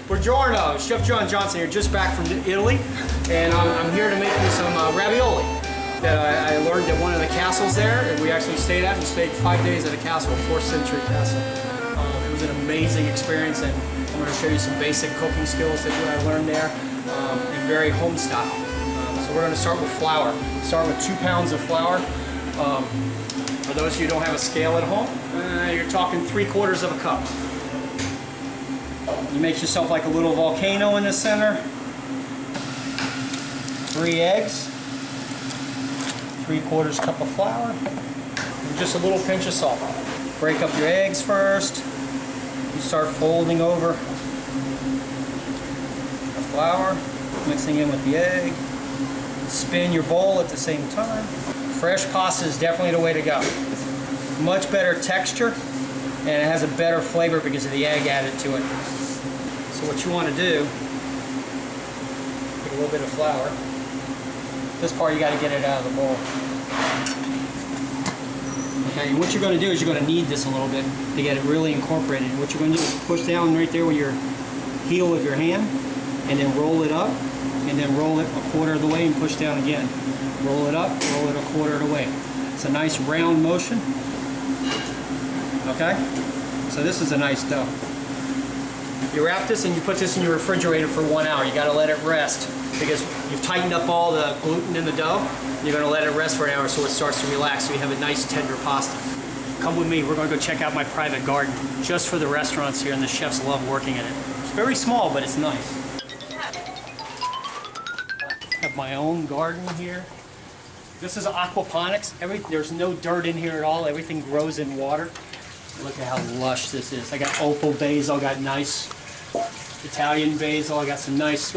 Buongiorno, Chef John Johnson here, just back from Italy, and I'm here to make you some ravioli that I learned at one of the castles there, and we actually stayed at. We stayed 5 days at a castle, a 4th century castle. It was an amazing experience, and I'm going to show you some basic cooking skills that I learned there, in very home style. So we're going to start with flour. Start with 2 pounds of flour. For those of you who don't have a scale at home, you're talking 3/4 of a cup. You make yourself like a little volcano in the center. 3 eggs. 3/4 cup of flour. And just a little pinch of salt. Break up your eggs first. You start folding over the flour, mixing in with the egg. Spin your bowl at the same time. Fresh pasta is definitely the way to go. Much better texture, and it has a better flavor because of the egg added to it. So what you want to do, take a little bit of flour. This part you got to get it out of the bowl. Okay, and what you're going to do is you're going to knead this a little bit to get it really incorporated. What you're going to do is push down right there with your heel of your hand, and then roll it up, and then roll it 1/4 of the way and push down again. Roll it up, roll it 1/4 of the way. It's a nice round motion. Okay? So this is a nice dough. You wrap this and you put this in your refrigerator for 1 hour. You got to let it rest because you've tightened up all the gluten in the dough. You're going to let it rest for an hour so it starts to relax, so you have a nice tender pasta. Come with me. We're going to go check out my private garden just for the restaurants here, and the chefs love working in it. It's very small, but it's nice. I have my own garden here. This is aquaponics. There's no dirt in here at all. Everything grows in water. Look at how lush this is. I got opal basil, I got nice Italian basil, I got some nice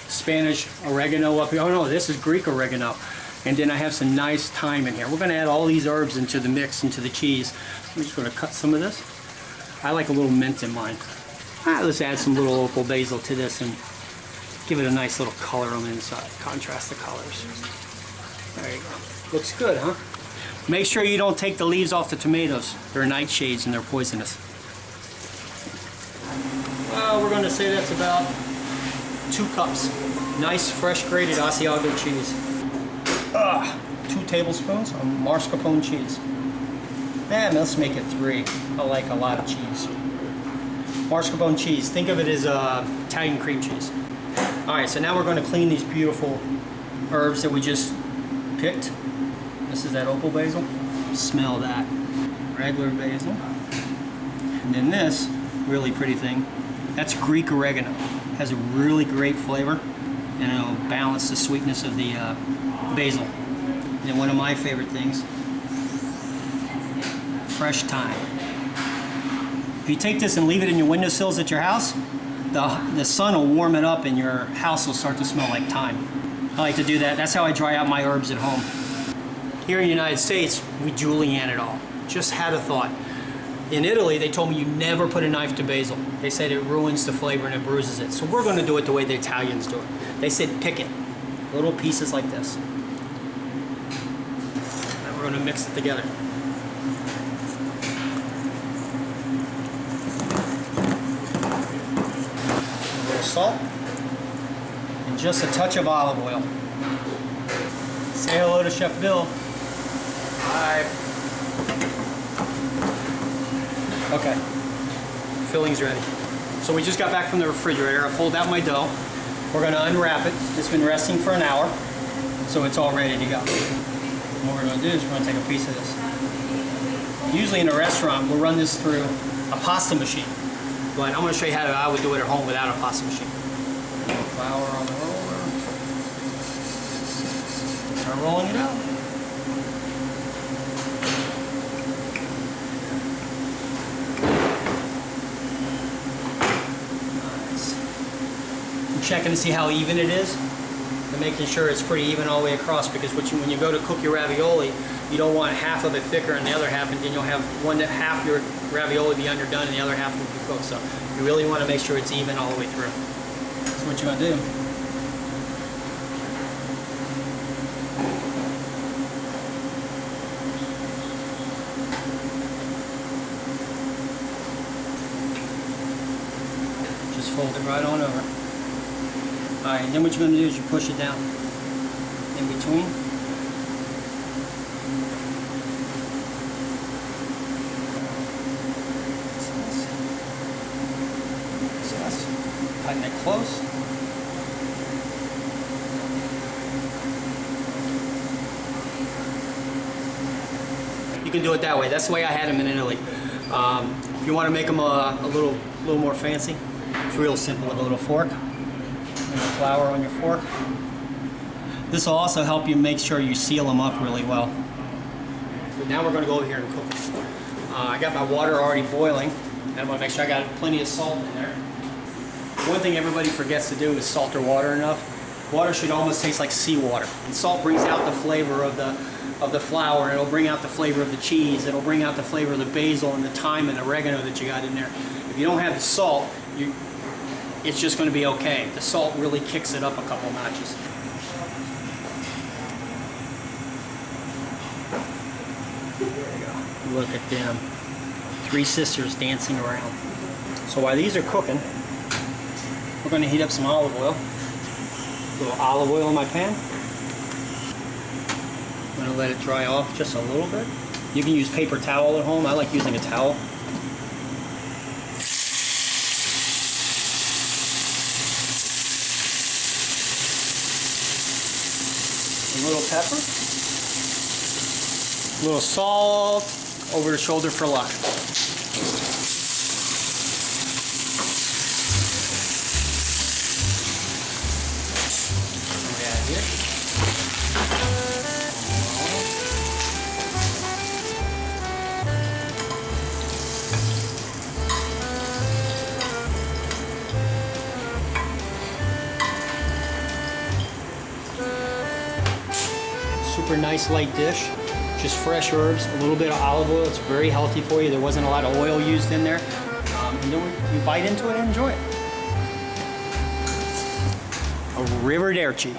Spanish oregano up here. Oh no, this is Greek oregano. And then I have some nice thyme in here. We're going to add all these herbs into the mix, into the cheese. I'm just going to cut some of this. I like a little mint in mine. Let's add some little opal basil to this and give it a nice little color on the inside. Contrast the colors. There you go. Looks good, huh? Make sure you don't take the leaves off the tomatoes. They're nightshades and they're poisonous. Well, we're going to say that's about 2 cups. Nice, fresh grated Asiago cheese. 2 tablespoons of mascarpone cheese. And let's make it 3. I like a lot of cheese. Mascarpone cheese. Think of it as Italian cream cheese. Alright, so now we're going to clean these beautiful herbs that we just picked. This is that opal basil. Smell that. Regular basil. And then this really pretty thing, that's Greek oregano. Has a really great flavor, and it'll balance the sweetness of the basil. And then one of my favorite things, fresh thyme. If you take this and leave it in your windowsills at your house, the sun will warm it up and your house will start to smell like thyme. I like to do that. That's how I dry out my herbs at home. Here in the United States, we julienne it all. Just had a thought. In Italy, they told me you never put a knife to basil. They said it ruins the flavor and it bruises it. So we're going to do it the way the Italians do it. They said pick it. Little pieces like this. And we're going to mix it together. A little salt. And just a touch of olive oil. Say hello to Chef Bill. Hi. Okay, filling's ready. So we just got back from the refrigerator. I pulled out my dough. We're going to unwrap it. It's been resting for an hour, so it's all ready to go. And what we're going to do is we're going to take a piece of this. Usually in a restaurant, we'll run this through a pasta machine, but I'm going to show you how I would do it at home without a pasta machine. A little flour on the roller. Start rolling it out. Checking to see how even it is, and making sure it's pretty even all the way across, because when you go to cook your ravioli, you don't want half of it thicker and the other half, and then you'll have half your ravioli be underdone and the other half will be cooked. So you really want to make sure it's even all the way through. That's what you're going to do. Just fold it right on over. Alright, and then what you're going to do is you push it down in between. Tighten it close. You can do it that way. That's the way I had them in Italy. If you want to make them a little more fancy, it's real simple with a little fork and the flour on your fork. This will also help you make sure you seal them up really well. So now we're going to go over here and cook them. I got my water already boiling, and I want to make sure I got plenty of salt in there. One thing everybody forgets to do is salt their water enough. Water should almost taste like seawater, and salt brings out the flavor of the flour. It'll bring out the flavor of the cheese. It'll bring out the flavor of the basil and the thyme and oregano that you got in there. If you don't have the salt, it's just going to be okay. The salt really kicks it up a couple notches. There you go. Look at them. Three sisters dancing around. So while these are cooking, we're going to heat up some olive oil. A little olive oil in my pan. I'm going to let it dry off just a little bit. You can use paper towel at home. I like using a towel. A little pepper. A little salt over the shoulder for luck. Super nice light dish, just fresh herbs, a little bit of olive oil. It's very healthy for you. There wasn't a lot of oil used in there. And then you bite into it and enjoy it. Arrivederci.